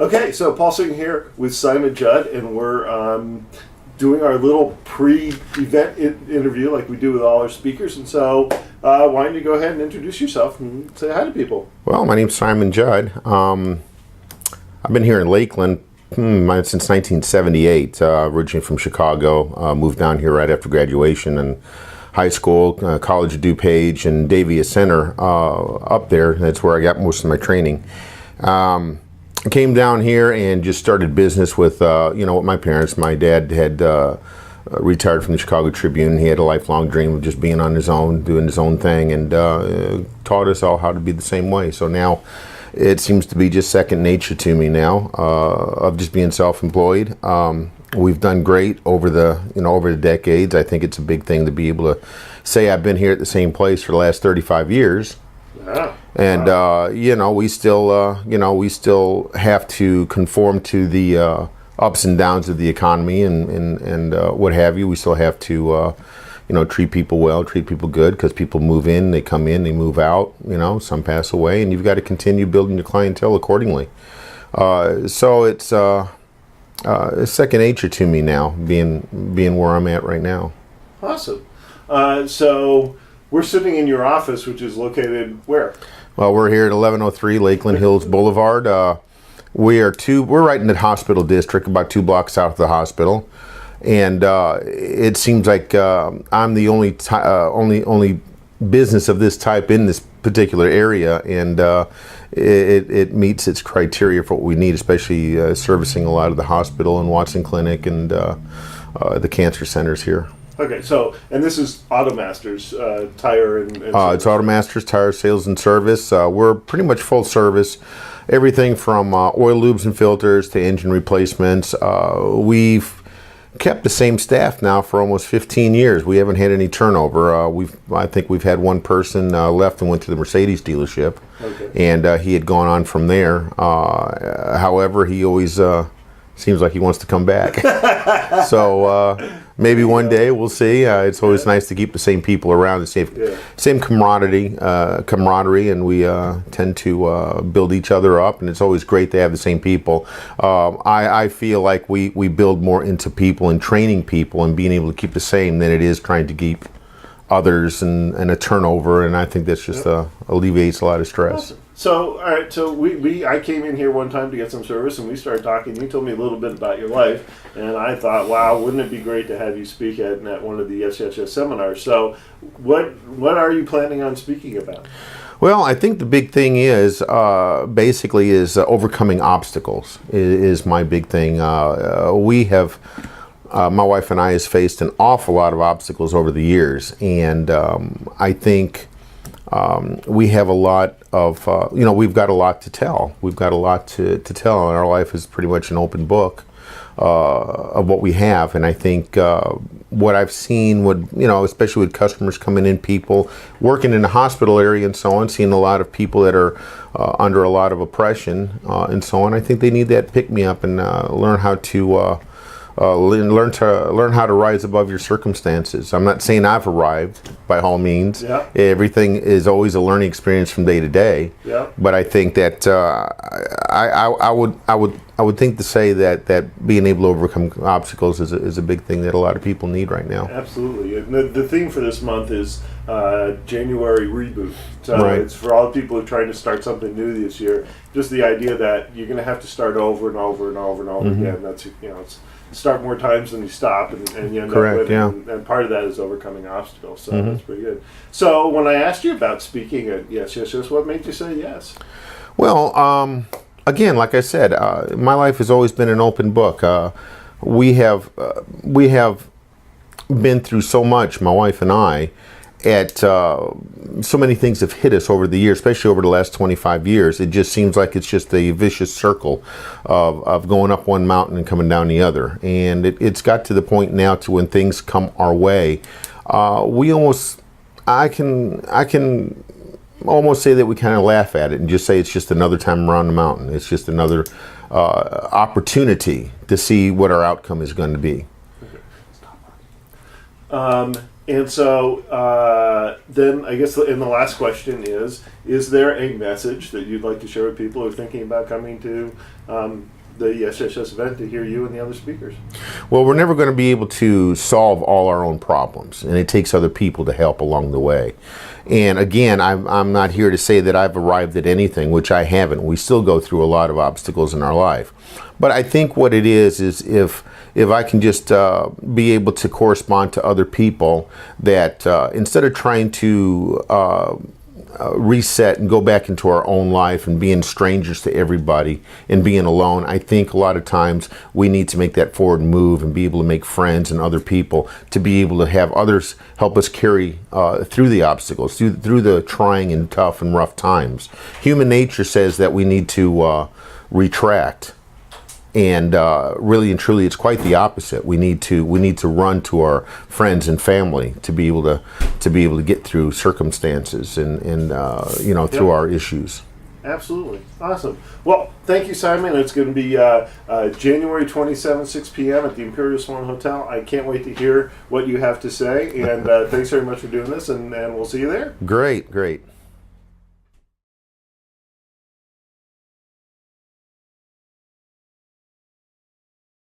Okay, so Paul Singh here with Simon Judd, and we're doing our little pre-event interview like we do with all our speakers. And so, why don't you go ahead and introduce yourself and say hi to people? Well, my name's Simon Judd. I've been here in Lakeland since 1978. Originally from Chicago, moved down here right after graduation and high school, College of DuPage, and Davia Center up there. That's where I got most of my training. I came down here and just started business with, with my parents. My dad had retired from the Chicago Tribune. He had a lifelong dream of just being on his own, doing his own thing, and taught us all how to be the same way. So now it seems to be just second nature to me now, of just being self-employed. We've done great over the decades. I think it's a big thing to be able to say I've been here at the same place for the last 35 years. Yeah. And we still have to conform to the ups and downs of the economy and what have you. We still have to treat people well, treat people good, because people move in, they come in, they move out. Some pass away, and you've got to continue building your clientele accordingly. So it's second nature to me now, being where I'm at right now. Awesome. So we're sitting in your office, which is located where? Well, we're here at 1103 Lakeland Hills Boulevard. We're right in the hospital district, about 2 blocks south of the hospital, and it seems like I'm the only business of this type in this particular area, and it meets its criteria for what we need, especially servicing a lot of the hospital and Watson Clinic and the cancer centers here. Okay, so, and this is Automasters Tire and it's Automasters Tire Sales and Service. We're pretty much full service. Everything from oil lubes and filters to engine replacements. We've kept the same staff now for almost 15 years. We haven't had any turnover. I think we've had one person left and went to the Mercedes dealership. Okay. And he had gone on from there. However, he always seems like he wants to come back. So maybe one day, we'll see. It's always nice to keep the same people around, the same camaraderie, and we tend to build each other up, and it's always great to have the same people. I feel like we build more into people and training people and being able to keep the same than it is trying to keep others and a turnover, and I think that's just alleviates a lot of stress. Awesome. So, all right, so I came in here one time to get some service, and we started talking. You told me a little bit about your life, and I thought, wow, wouldn't it be great to have you speak at one of the Yes seminars? So, what are you planning on speaking about? Well, I think the big thing is basically overcoming obstacles is my big thing. We have. My wife and I has faced an awful lot of obstacles over the years, and I think we have a lot of, we've got a lot to tell. We've got a lot to tell, and our life is pretty much an open book of what we have. And I think what I've seen, especially with customers coming in, people working in the hospital area and so on, seeing a lot of people that are under a lot of oppression and so on, I think they need that pick-me-up and learn how to learn how to rise above your circumstances. I'm not saying I've arrived by all means. Yeah. Everything is always a learning experience from day to day. Yeah. But I think that I would think to say that being able to overcome obstacles is a big thing that a lot of people need right now. Absolutely. And the theme for this month is January reboot. So right. It's for all the people who are trying to start something new this year. Just the idea that you're going to have to start over and over and over and over again. That's it's start more times than you stop, and you end Correct, up with, and part of that is overcoming obstacles. So that's pretty good. So when I asked you about speaking at Yes, what made you say yes? Well, again, like I said, my life has always been an open book. We have been through so much, my wife and I, at so many things have hit us over the years, especially over the last 25 years. It just seems like it's just a vicious circle of going up one mountain and coming down the other. And it's got to the point now to when things come our way, I can almost say that we kind of laugh at it and just say it's just another time around the mountain. It's just another opportunity to see what our outcome is going to be. And so then I guess and the last question is there a message that you'd like to share with people who are thinking about coming to the SHS event to hear you and the other speakers? Well, we're never going to be able to solve all our own problems, and it takes other people to help along the way. And again, I'm not here to say that I've arrived at anything, which I haven't. We still go through a lot of obstacles in our life. But I think what it is if I can just be able to correspond to other people, that instead of trying to reset and go back into our own life and being strangers to everybody and being alone, I think a lot of times we need to make that forward move and be able to make friends and other people, to be able to have others help us carry through the obstacles, through the trying and tough and rough times. Human nature says that we need to retract. And really and truly, it's quite the opposite. We need to run to our friends and family to be able to get through circumstances and through our issues. Absolutely. Awesome. Well, thank you, Simon. It's going to be January 27th, 6 p.m. at the Imperial Swan Hotel. I can't wait to hear what you have to say. And thanks very much for doing this, and we'll see you there. Great.